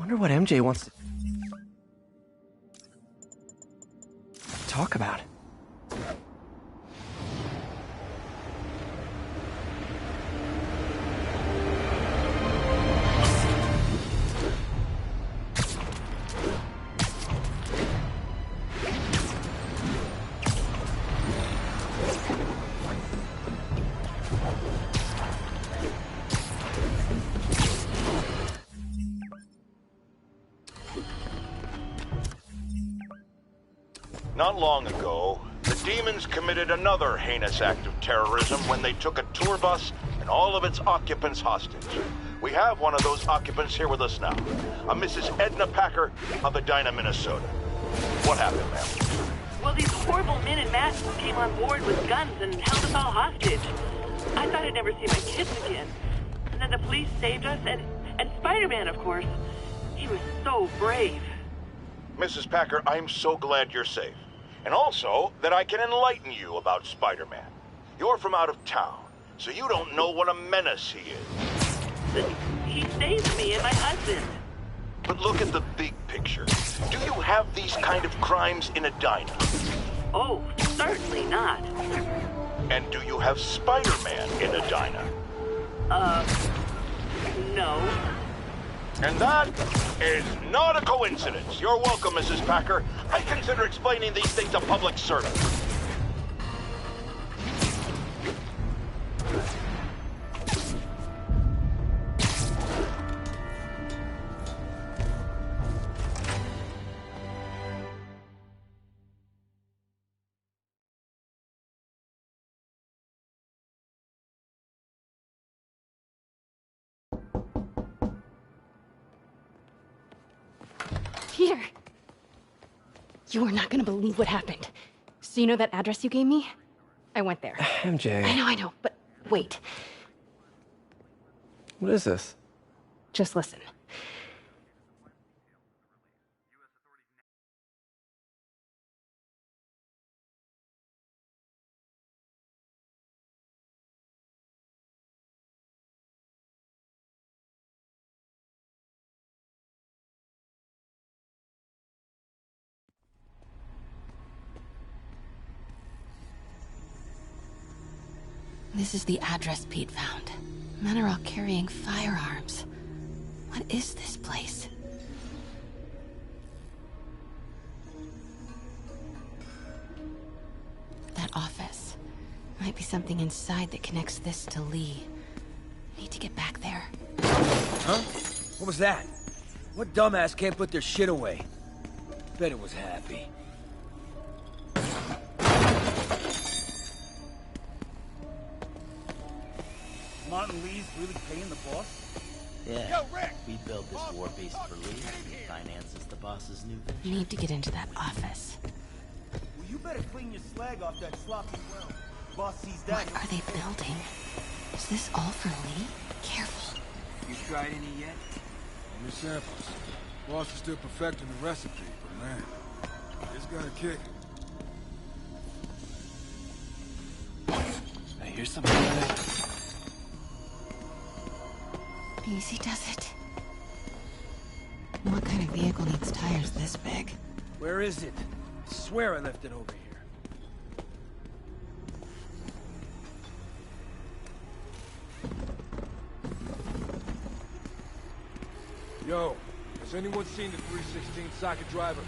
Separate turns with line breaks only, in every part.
Wonder what MJ wants to talk about.
Not long ago, the demons committed another heinous act of terrorism when they took a tour bus and all of its occupants hostage. We have one of those occupants here with us now, a Mrs. Edna Packer of Edina, Minnesota. What happened, ma'am?
Well, these horrible men in masks came on board with guns and held us all hostage. I thought I'd never see my kids again. And then the police saved us, and Spider-Man, of course. He was so brave.
Mrs. Packer, I'm so glad you're safe. And also, that I can enlighten you about Spider-Man. You're from out of town, so you don't know what a menace he is.
He saved me and my husband.
But look at the big picture. Do you have these kind of crimes in Edina?
Oh, certainly not.
And do you have Spider-Man in Edina?
No.
And that is not a coincidence. You're welcome, Mrs. Packer. I consider explaining these things a public service.
Peter! You are not gonna believe what happened. So you know that address you gave me? I went there.
MJ.
I know, but wait.
What is this?
Just listen.
This is the address Pete found. Men are all carrying firearms. What is this place? That office. Might be something inside that connects this to Lee. Need to get back there.
Huh? What was that? What dumbass can't put their shit away? Bet it was Happy.
Martin Lee's really paying the boss?
Yeah.
Yo, Rick!
We built this war base for Lee. He finances the boss's new venture.
Need to get into that office.
Well, you better clean your slag off that sloppy well. Boss sees that.
What are they building? Is this all for Lee? Careful.
You tried any yet?
Only samples. Boss is still perfecting the recipe, but man, it's got a kick.
I hear something.
Easy does it. What kind of vehicle needs tires this big?
Where is it? I swear I left it over here.
Yo, has anyone seen the 316 socket driver?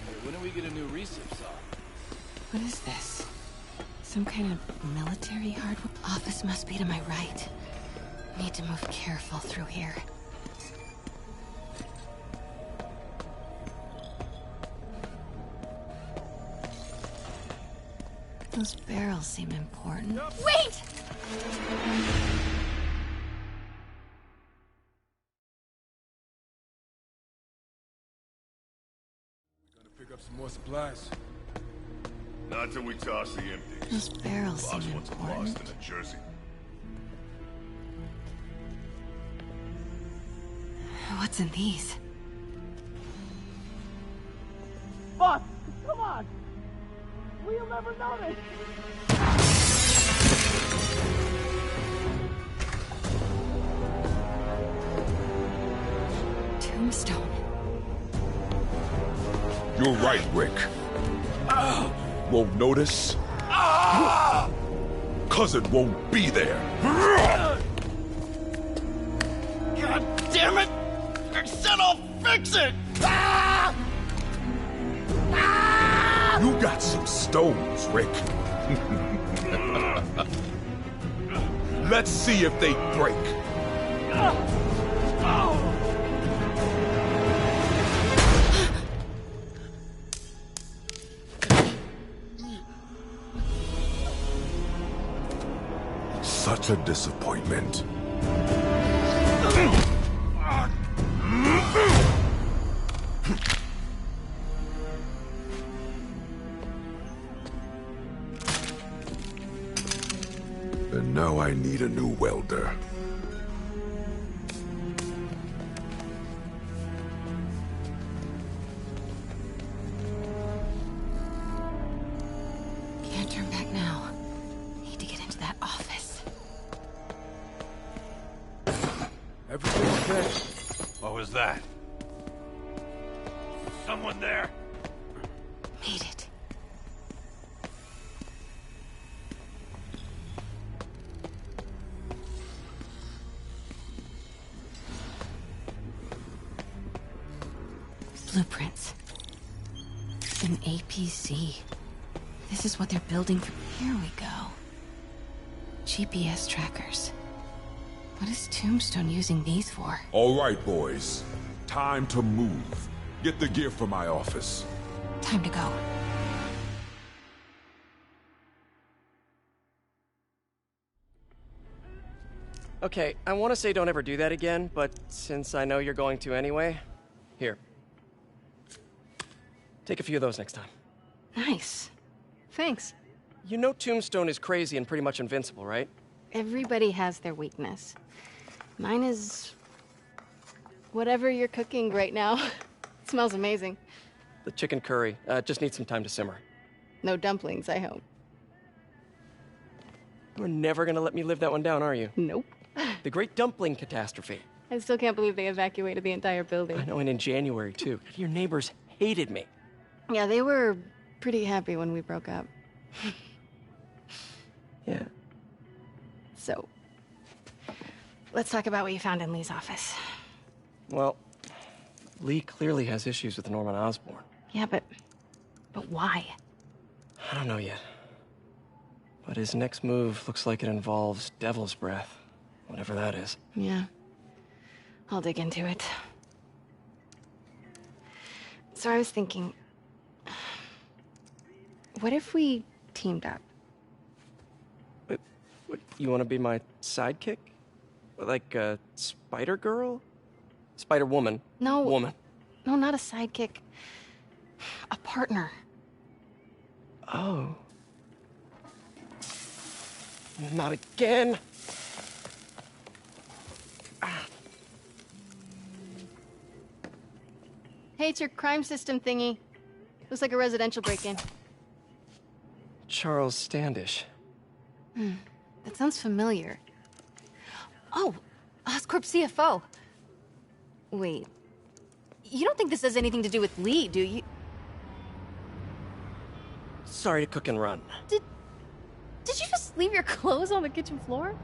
Hey, when do we get a new recip saw?
What is this? Some kind of military hardware? Office must be to my right. Need to move careful through here. Those barrels seem important.
Wait!
Gonna pick up some more supplies.
Not till we toss the empties.
Those barrels
Boss
seem
wants a
important.
Boston and Jersey.
What's in these?
Boss, come on! We'll never notice!
Tombstone.
You're right, Rick. Won't notice? 'Cause it won't be there.
God damn it! I said I'll fix it!
You got some stones, Rick. Let's see if they break. Such a disappointment. And now I need a new welder.
Can't turn back now. Need to get into that office.
Everything okay?
What was that? Someone there?
Made it. Blueprints. An APC. This is what they're building for. Here we go. GPS trackers. What is Tombstone using these for?
All right, boys. Time to move. Get the gear from my office.
Time to go.
Okay, I want to say don't ever do that again, but since I know you're going to anyway, here. Take a few of those next time.
Nice. Thanks.
You know Tombstone is crazy and pretty much invincible, right?
Everybody has their weakness. Mine is... whatever you're cooking right now. It smells amazing.
The chicken curry just needs some time to simmer.
No dumplings, I hope.
You're never gonna let me live that one down, are you?
Nope.
The Great Dumpling Catastrophe.
I still can't believe they evacuated the entire building.
I know, and in January, too. Your neighbors hated me.
Yeah, they were pretty happy when we broke up.
Yeah.
So, let's talk about what you found in Lee's office.
Well, Lee clearly has issues with Norman Osborn.
Yeah, but why?
I don't know yet. But his next move looks like it involves Devil's Breath. Whatever that is.
Yeah. I'll dig into it. So I was thinking... what if we teamed up?
What, you want to be my sidekick? Like a spider girl? Spider woman?
No.
Woman.
No, not a sidekick. A partner.
Oh. Not again.
Hey, it's your crime system thingy. Looks like a residential break-in.
Charles Standish.
That sounds familiar. Oh, Oscorp CFO. Wait. You don't think this has anything to do with Lee, do you?
Sorry to cook and run.
Did you just leave your clothes on the kitchen floor?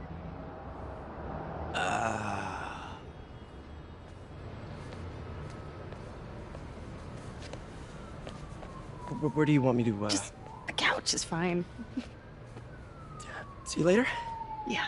Where do you want me to,
Just the couch is fine.
See you later?
Yeah.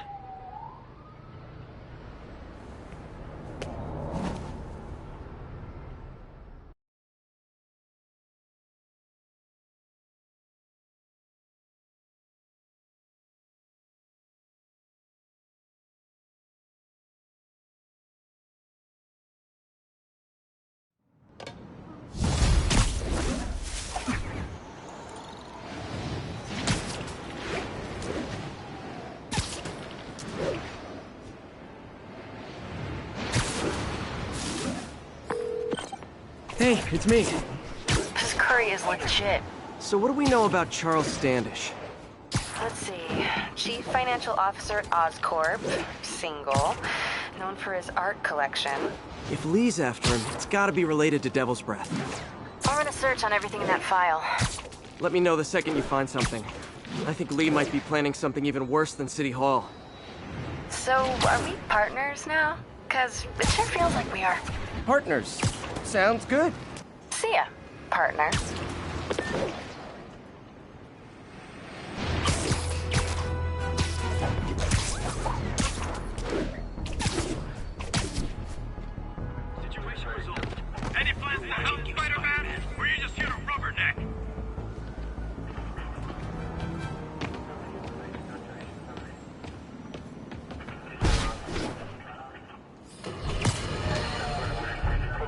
Hey, it's me.
This curry is legit.
So what do we know about Charles Standish?
Let's see. Chief Financial Officer at Oscorp. Single. Known for his art collection.
If Lee's after him, it's gotta be related to Devil's Breath.
I'll run a search on everything in that file.
Let me know the second you find something. I think Lee might be planning something even worse than City Hall.
So, are we partners now? 'Cause it sure feels like we are.
Partners. Sounds good.
See ya, partner.
Situation resolved. Any plans to help Spider-Man? Or you just here to rubberneck?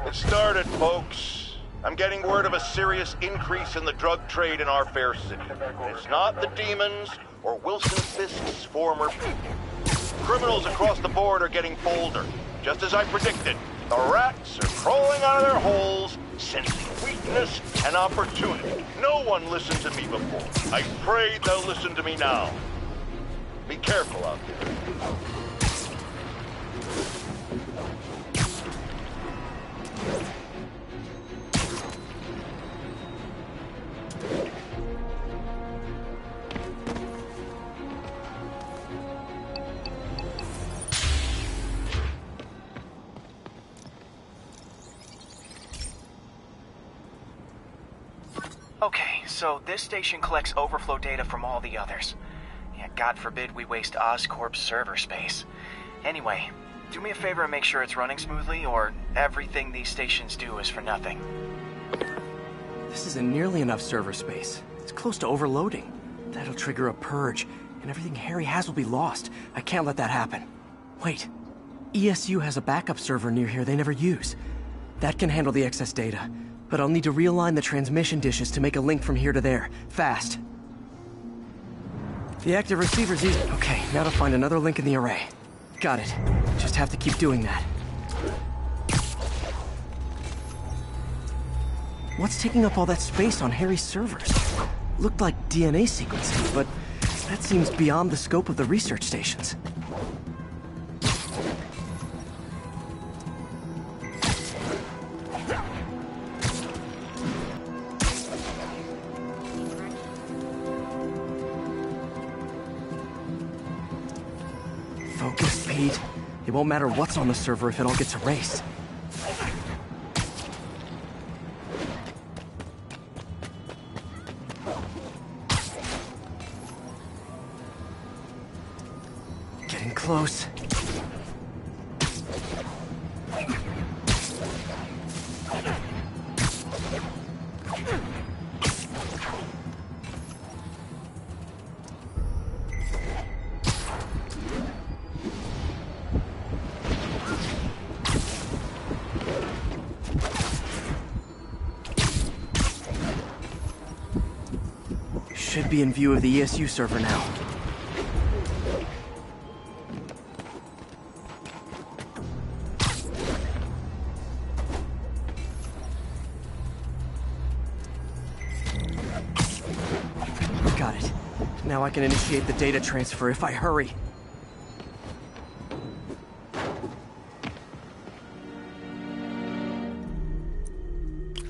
It started, folks. I'm getting word of a serious increase in the drug trade in our fair city. It's not the demons or Wilson Fisk's former people. Criminals across the board are getting bolder. Just as I predicted, the rats are crawling out of their holes, sensing weakness and opportunity. No one listened to me before. I pray they'll listen to me now. Be careful out there.
Okay, so this station collects overflow data from all the others. Yeah, God forbid we waste Oscorp's server space. Anyway, do me a favor and make sure it's running smoothly, or everything these stations do is for nothing.
This isn't nearly enough server space. It's close to overloading. That'll trigger a purge, and everything Harry has will be lost. I can't let that happen. Wait. ESU has a backup server near here they never use. That can handle the excess data. But I'll need to realign the transmission dishes to make a link from here to there. Fast. The active receiver's easy. Okay, now to find another link in the array. Got it. Just have to keep doing that. What's taking up all that space on Harry's servers? Looked like DNA sequencing, but that seems beyond the scope of the research stations. Focus, Pete. It won't matter what's on the server if it all gets erased. Getting close. Should be in view of the ESU server now. Got it. Now I can initiate the data transfer if I hurry.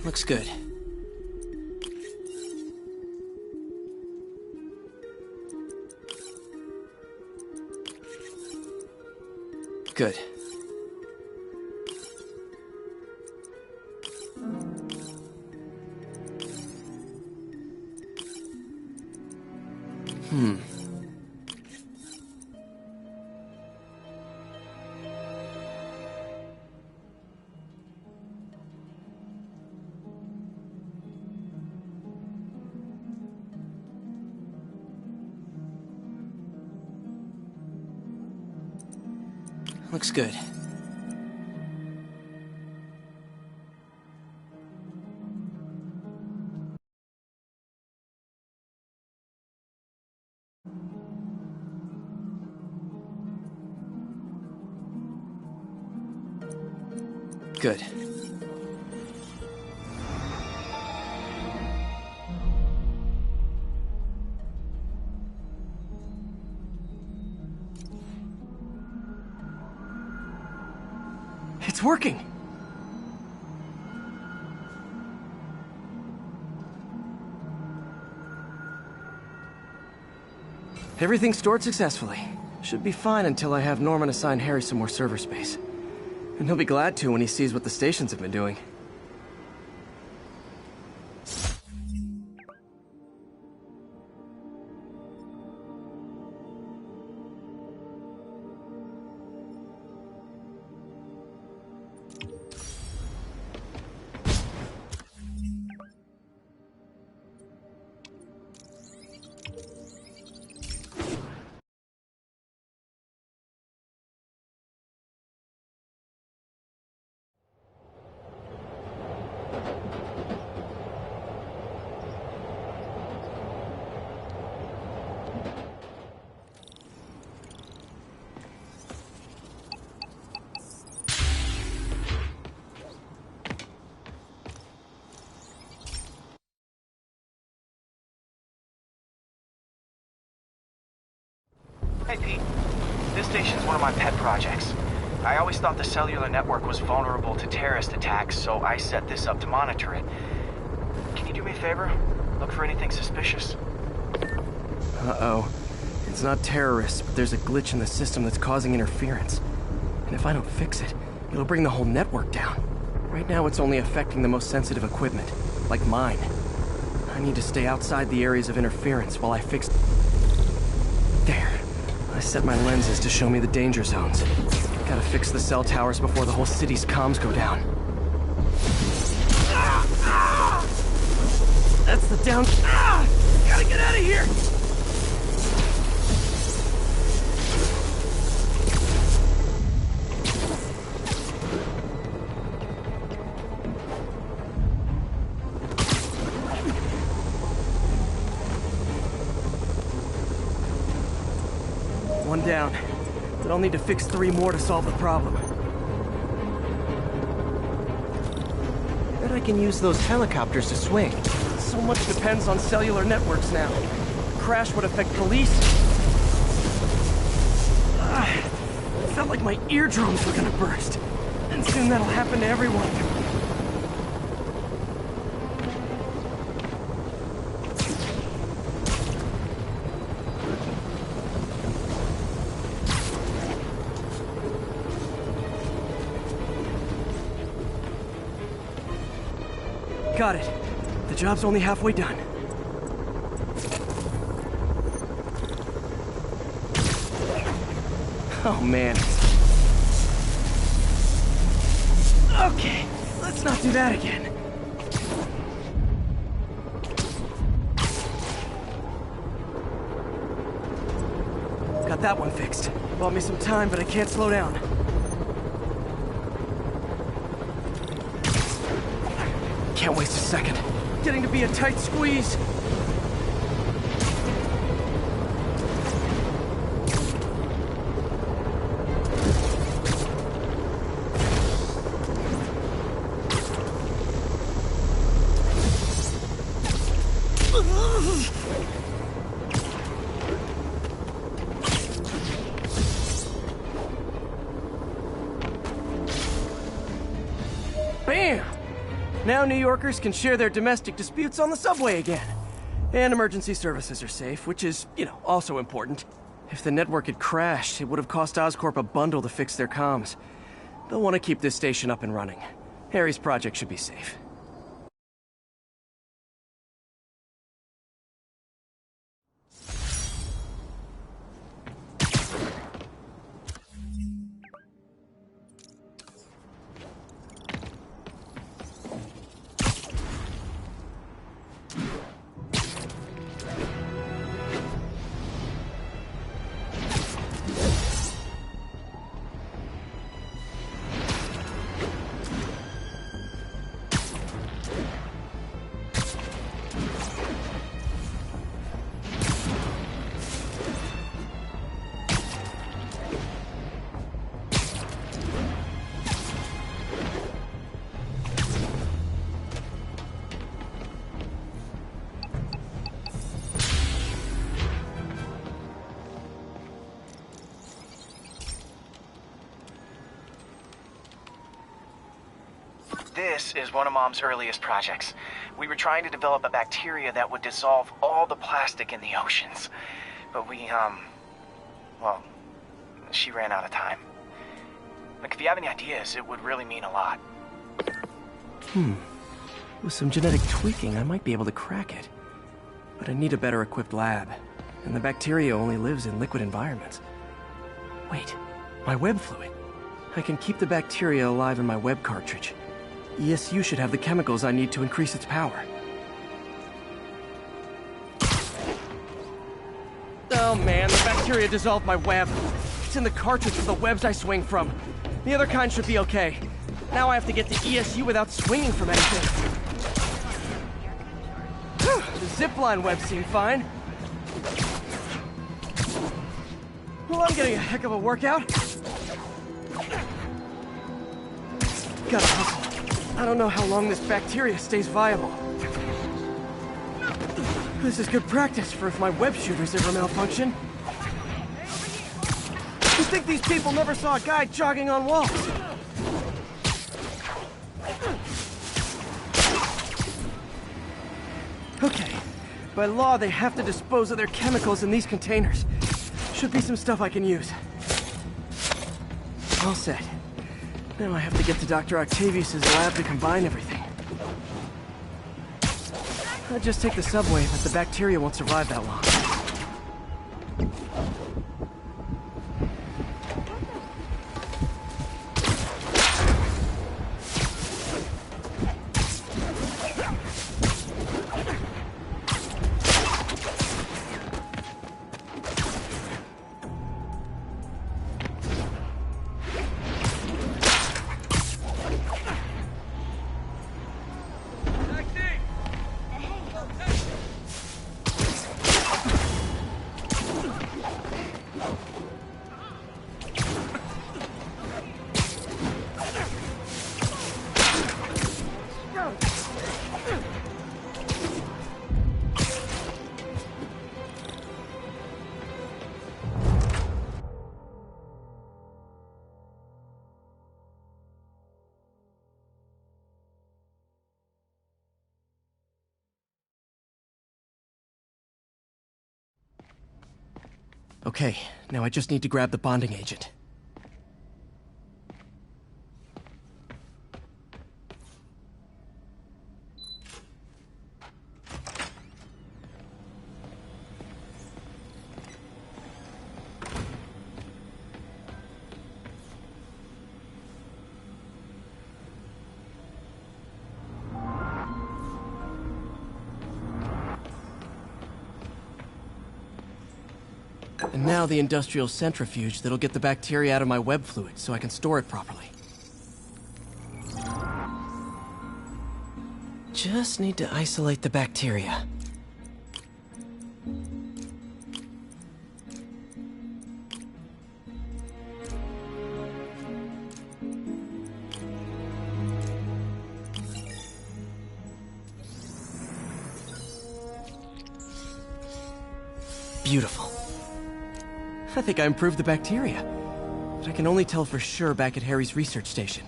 Looks good. Good. Looks good. Good. It's working! Everything stored successfully. Should be fine until I have Norman assign Harry some more server space. And he'll be glad to when he sees what the stations have been doing.
Hey, Pete. This station's one of my pet projects. I always thought the cellular network was vulnerable to terrorist attacks, so I set this up to monitor it. Can you do me a favor? Look for anything suspicious.
Uh-oh. It's not terrorists, but there's a glitch in the system that's causing interference. And if I don't fix it, it'll bring the whole network down. Right now, it's only affecting the most sensitive equipment, like mine. I need to stay outside the areas of interference while I fix... There. I set my lenses to show me the danger zones. Gotta fix the cell towers before the whole city's comms go down. That's the down... Gotta get out of here! One down, but I'll need to fix 3 more to solve the problem. Bet I can use those helicopters to swing. So much depends on cellular networks now. A crash would affect police. It felt like my eardrums were gonna burst. And soon that'll happen to everyone. Got it. The job's only halfway done. Oh, man. Okay, let's not do that again. Got that one fixed. Bought me some time, but I can't slow down. Can't waste a second. Getting to be a tight squeeze. Bam! Now New Yorkers can share their domestic disputes on the subway again. And emergency services are safe, which is, also important. If the network had crashed, it would have cost Oscorp a bundle to fix their comms. They'll want to keep this station up and running. Harry's project should be safe.
This is one of Mom's earliest projects. We were trying to develop a bacteria that would dissolve all the plastic in the oceans. But well, she ran out of time. Look, if you have any ideas, it would really mean a lot.
With some genetic tweaking, I might be able to crack it. But I need a better equipped lab. And the bacteria only lives in liquid environments. Wait, my web fluid. I can keep the bacteria alive in my web cartridge. ESU should have the chemicals I need to increase its power. Oh man, the bacteria dissolved my web. It's in the cartridge for the webs I swing from. The other kind should be okay. Now I have to get to ESU without swinging from anything. The zipline webs seem fine. Well, I'm getting a heck of a workout. Gotta hustle. I don't know how long this bacteria stays viable. This is good practice for if my web shooters ever malfunction. You think these people never saw a guy jogging on walls? Okay. By law, they have to dispose of their chemicals in these containers. Should be some stuff I can use. All set. Now I have to get to Dr. Octavius's lab to combine everything. I'll just take the subway, but the bacteria won't survive that long. Okay, now I just need to grab the bonding agent. And now the industrial centrifuge that'll get the bacteria out of my web fluid so I can store it properly. Just need to isolate the bacteria. Beautiful. I think I improved the bacteria. But I can only tell for sure back at Harry's research station.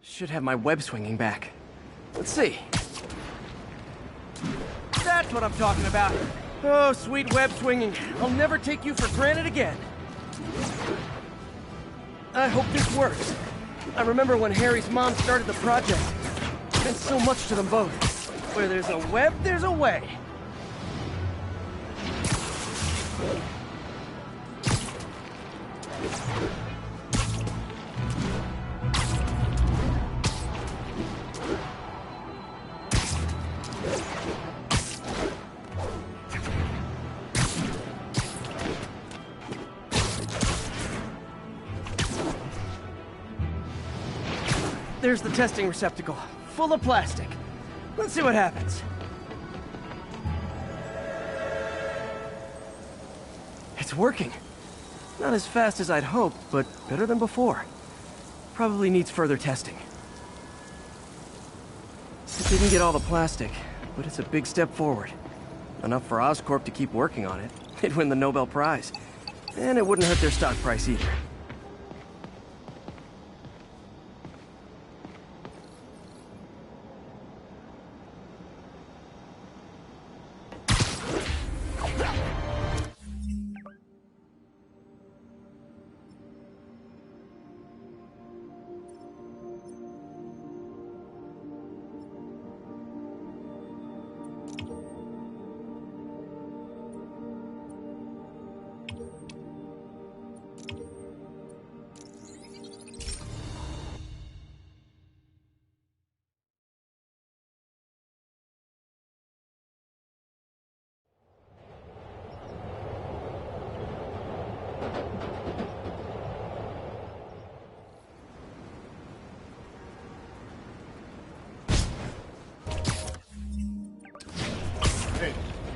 Should have my web swinging back. Let's see. That's what I'm talking about. Oh, sweet web swinging. I'll never take you for granted again. I hope this works. I remember when Harry's mom started the project. It meant so much to them both. Where there's a web, there's a way. There's the testing receptacle, full of plastic. Let's see what happens. It's working. Not as fast as I'd hoped, but better than before. Probably needs further testing. It didn't get all the plastic, but it's a big step forward. Enough for Oscorp to keep working on it. They'd win the Nobel Prize. And it wouldn't hurt their stock price either.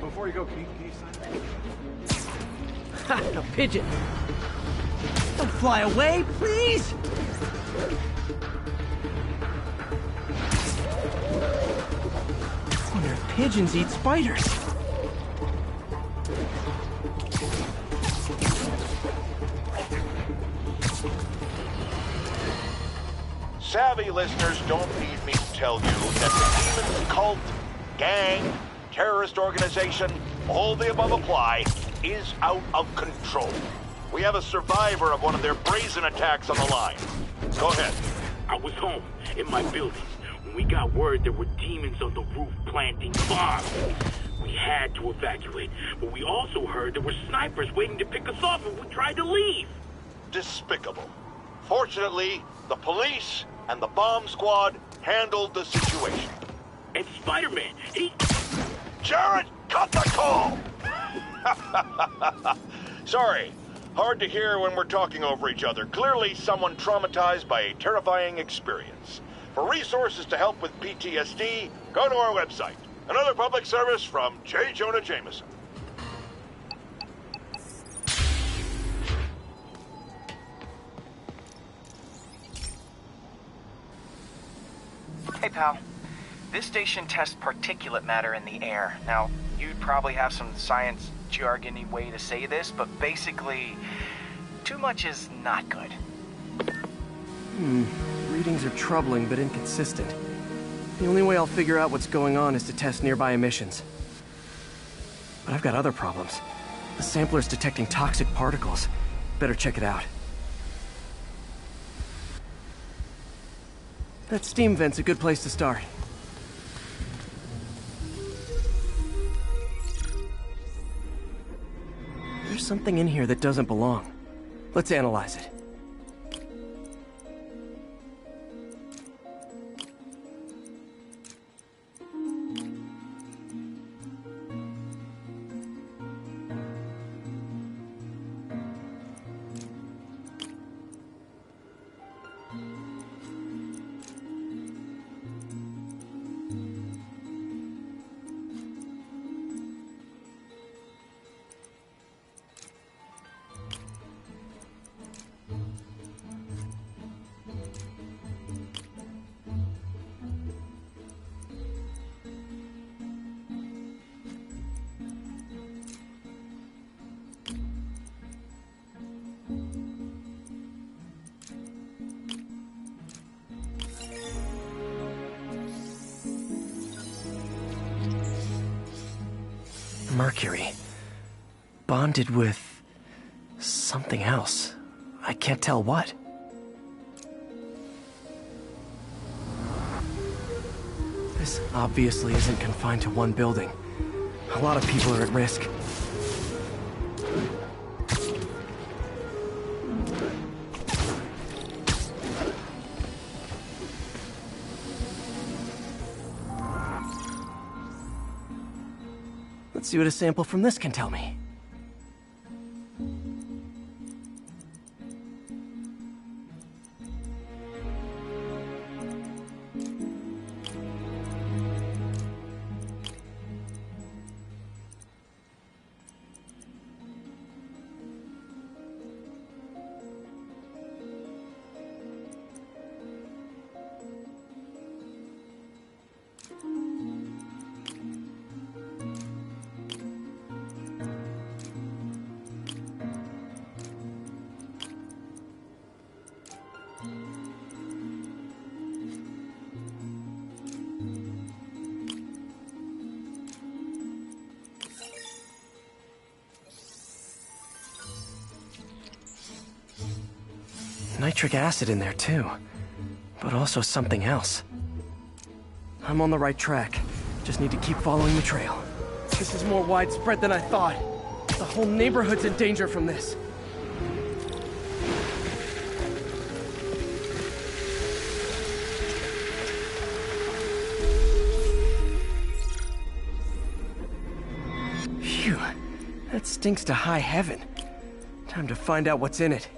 Before you go, can you sign
Ha! A pigeon! Don't fly away, please! I wonder if pigeons eat spiders.
Savvy listeners don't need me to tell you that the Demons cult, gang, terrorist organization, all the above apply, is out of control. We have a survivor of one of their brazen attacks on the line. Go ahead.
I was home, in my building, when we got word there were demons on the roof planting bombs. We had to evacuate, but we also heard there were snipers waiting to pick us off if we tried to leave.
Despicable. Fortunately, the police and the bomb squad handled the situation.
And Spider-Man, he...
Jared, cut the call! Sorry. Hard to hear when we're talking over each other. Clearly someone traumatized by a terrifying experience. For resources to help with PTSD, go to our website. Another public service from J. Jonah Jameson.
Hey, pal. This station tests particulate matter in the air. Now, you'd probably have some science jargony way to say this, but basically, too much is not good.
Readings are troubling but inconsistent. The only way I'll figure out what's going on is to test nearby emissions. But I've got other problems. The sampler's detecting toxic particles. Better check it out. That steam vent's a good place to start. There's something in here that doesn't belong. Let's analyze it. Mercury. Bonded with... something else. I can't tell what. This obviously isn't confined to one building. A lot of people are at risk. Let's see what a sample from this can tell me. nitric acid in there too, but also something else. I'm on the right track. Just need to keep following the trail. This is more widespread than I thought. The whole neighborhood's in danger from this. Phew, that stinks to high heaven. Time to find out what's in it.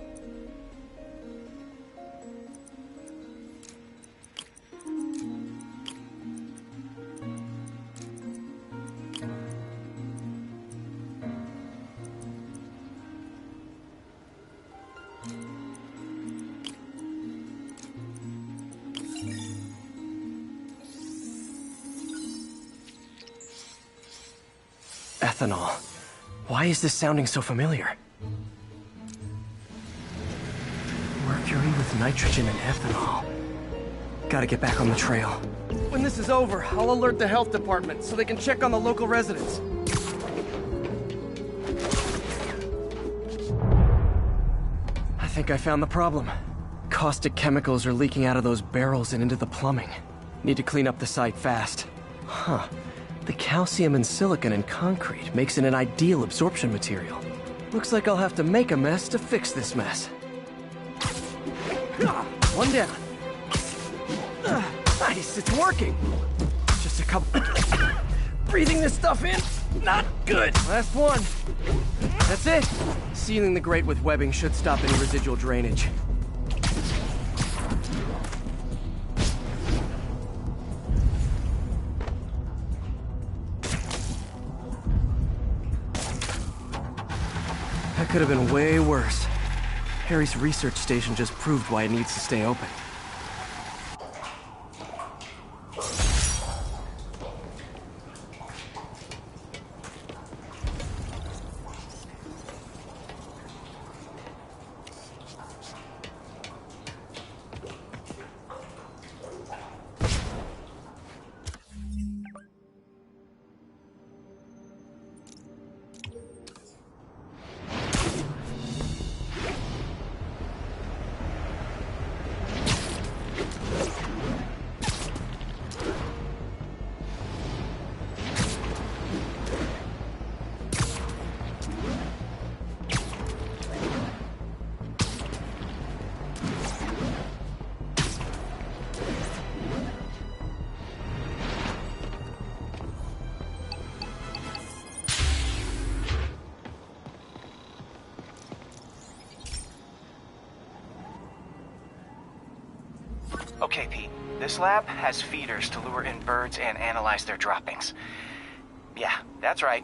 Ethanol. Why is this sounding so familiar? Mercury with nitrogen and ethanol. Gotta get back on the trail. When this is over, I'll alert the health department so they can check on the local residents. I think I found the problem. Caustic chemicals are leaking out of those barrels and into the plumbing. Need to clean up the site fast. Huh. The calcium and silicon in concrete makes it an ideal absorption material. Looks like I'll have to make a mess to fix this mess. One down. Nice, it's working. Just a couple... Breathing this stuff in, not good. Last one. That's it. Sealing the grate with webbing should stop any residual drainage. That could have been way worse. Harry's research station just proved why it needs to stay open.
Okay, Pete. This lab has feeders to lure in birds and analyze their droppings. Yeah, that's right.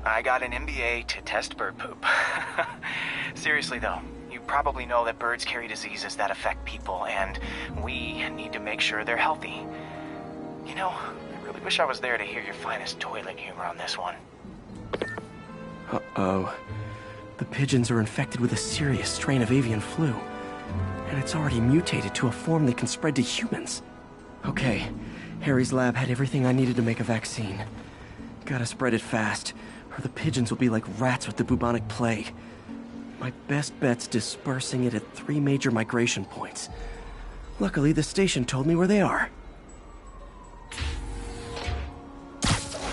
I got an MBA to test bird poop. Seriously though, you probably know that birds carry diseases that affect people, and we need to make sure they're healthy. You know, I really wish I was there to hear your finest toilet humor on this one.
Uh-oh. The pigeons are infected with a serious strain of avian flu. And it's already mutated to a form that can spread to humans. Okay, Harry's lab had everything I needed to make a vaccine. Gotta spread it fast, or the pigeons will be like rats with the bubonic plague. My best bet's dispersing it at 3 major migration points. Luckily, the station told me where they are.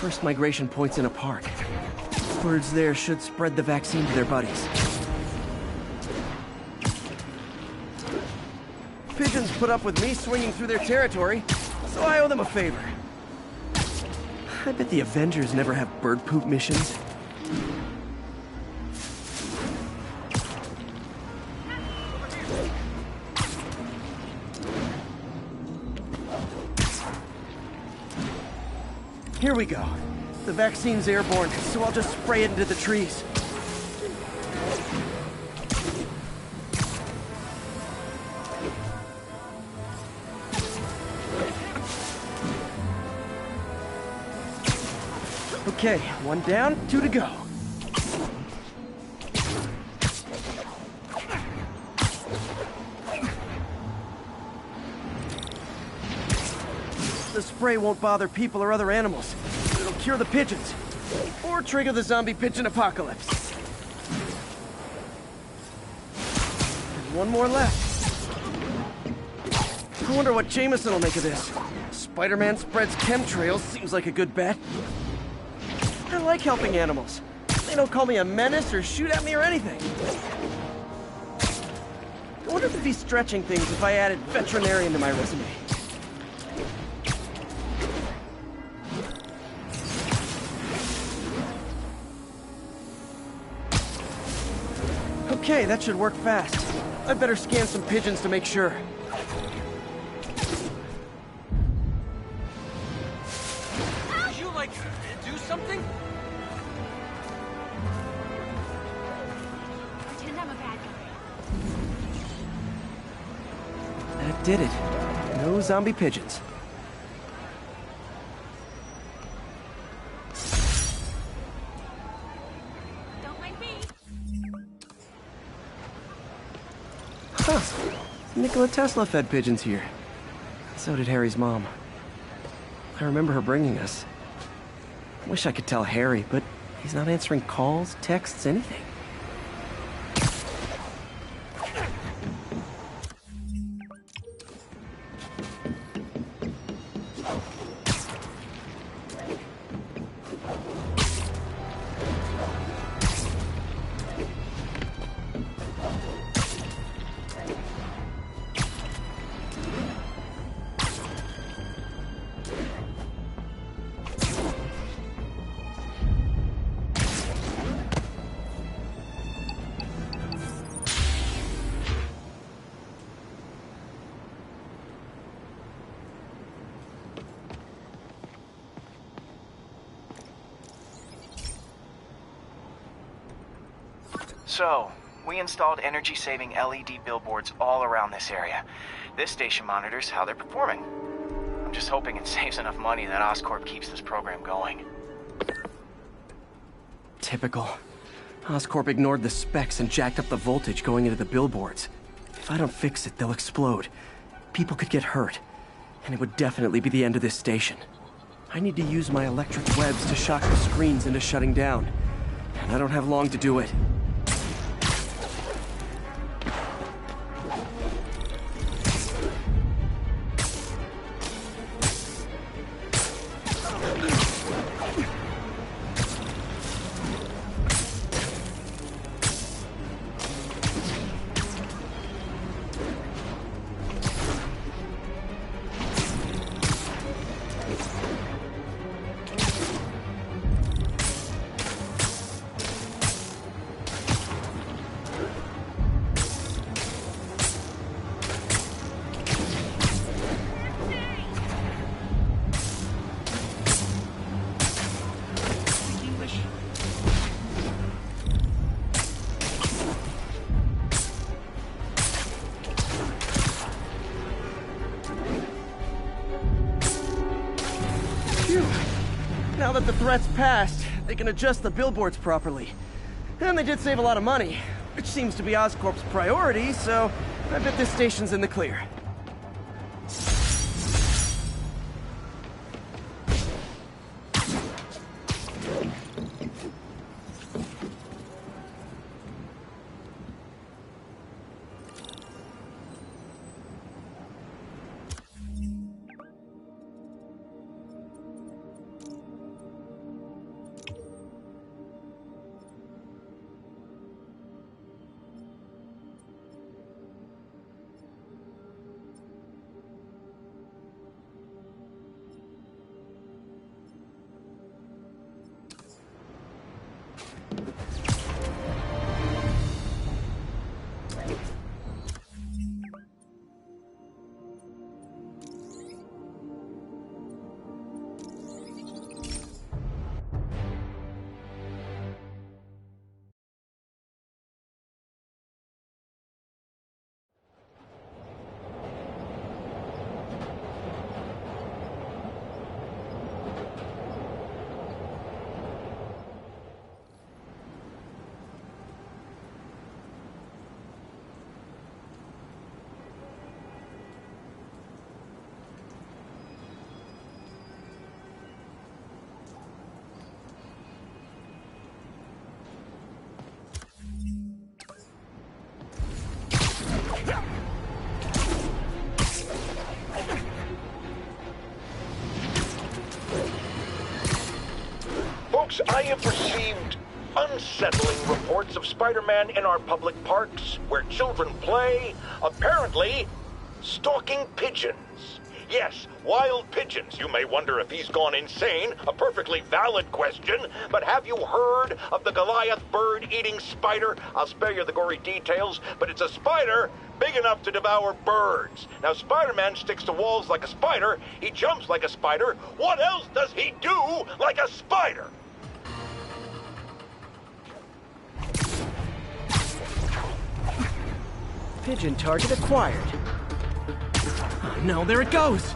First migration point's in a park. Birds there should spread the vaccine to their buddies. Pigeons put up with me swinging through their territory, so I owe them a favor. I bet the Avengers never have bird poop missions. Here we go. The vaccine's airborne, so I'll just spray it into the trees. Okay, 1 down, 2 to go. The spray won't bother people or other animals. It'll cure the pigeons. Or trigger the zombie pigeon apocalypse. There's 1 more left. I wonder what Jameson will make of this. Spider-Man spreads chemtrails seems like a good bet. I like helping animals. They don't call me a menace or shoot at me or anything. I wonder if it'd be stretching things if I added veterinarian to my resume. Okay, that should work fast. I'd better scan some pigeons to make sure.
Did you, like, do something?
Pretend I'm a bad guy.
That did it. No zombie pigeons.
Don't mind me.
Huh. Nikola Tesla fed pigeons here. So did Harry's mom. I remember her bringing us. Wish I could tell Harry, but he's not answering calls, texts, anything.
So, we installed energy-saving LED billboards all around this area. This station monitors how they're performing. I'm just hoping it saves enough money that Oscorp keeps this program going.
Typical. Oscorp ignored the specs and jacked up the voltage going into the billboards. If I don't fix it, they'll explode. People could get hurt. And it would definitely be the end of this station. I need to use my electric webs to shock the screens into shutting down. And I don't have long to do it. Now that the threat's passed, they can adjust the billboards properly. And they did save a lot of money, which seems to be Oscorp's priority, so I bet this station's in the clear.
Folks, I have received unsettling reports of Spider-Man in our public parks, where children play, apparently stalking pigeons. Yes, wild pigeons. You may wonder if he's gone insane. A perfectly valid question. But have you heard of the Goliath bird-eating spider? I'll spare you the gory details, but it's a spider big enough to devour birds. Now, Spider-Man sticks to walls like a spider. He jumps like a spider. What else does he do like a spider?
Pigeon target acquired. Oh no, there it goes!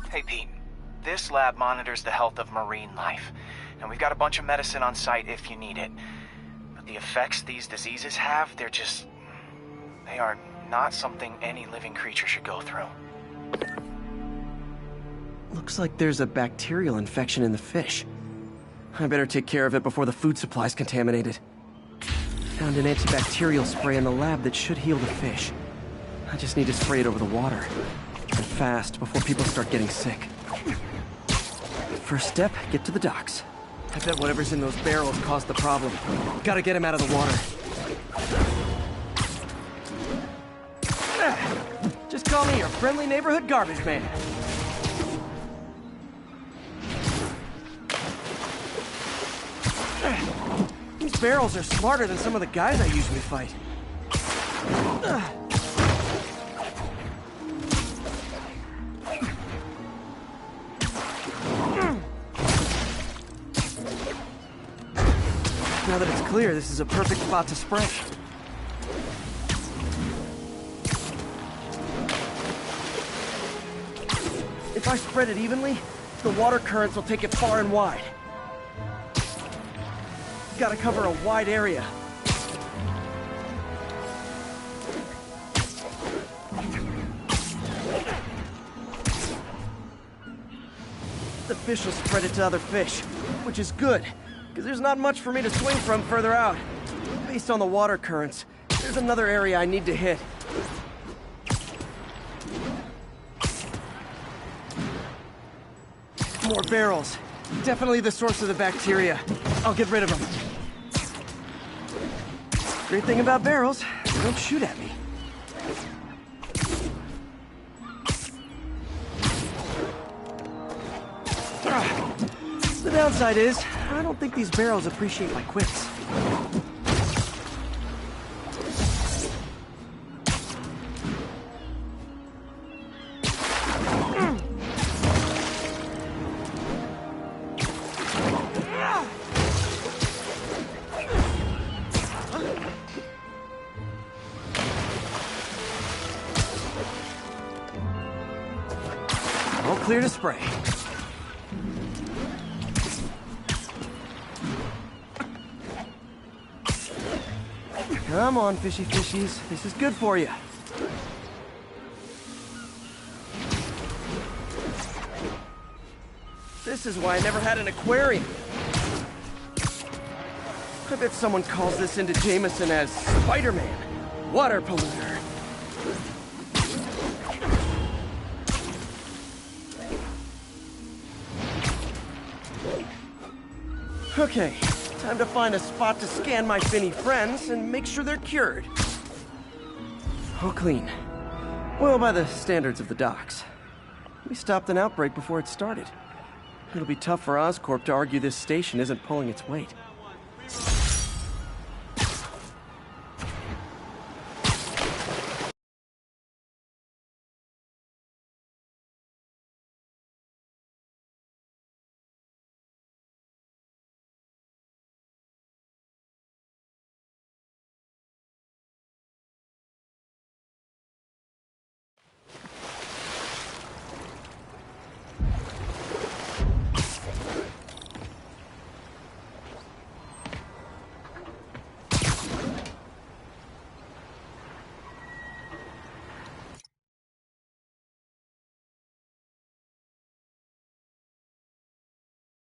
Hey, Pete. This lab monitors the health of marine life, and we've got a bunch of medicine on site if you need it. But the effects these diseases have, they are not something any living creature should go through.
Looks like there's a bacterial infection in the fish. I better take care of it before the food supply's contaminated. Found an antibacterial spray in the lab that should heal the fish. I just need to spray it over the water. And fast, before people start getting sick. First step, get to the docks. I bet whatever's in those barrels caused the problem. Gotta get him out of the water. Just call me your friendly neighborhood garbage man. These barrels are smarter than some of the guys I usually fight. Now that it's clear, this is a perfect spot to spray. If I spread it evenly, the water currents will take it far and wide. Gotta cover a wide area. The fish will spread it to other fish, which is good. Because there's not much for me to swing from further out. Based on the water currents, there's another area I need to hit. More barrels. Definitely the source of the bacteria. I'll get rid of them. Great thing about barrels, they don't shoot at me. The downside is, I don't think these barrels appreciate my quips. All clear to spray. Come on, fishy fishies. This is good for you. This is why I never had an aquarium. I bet someone calls this into Jameson as Spider-Man, water polluter. Okay, time to find a spot to scan my finny friends and make sure they're cured. All clean. Well, by the standards of the docks. We stopped an outbreak before it started. It'll be tough for Oscorp to argue this station isn't pulling its weight.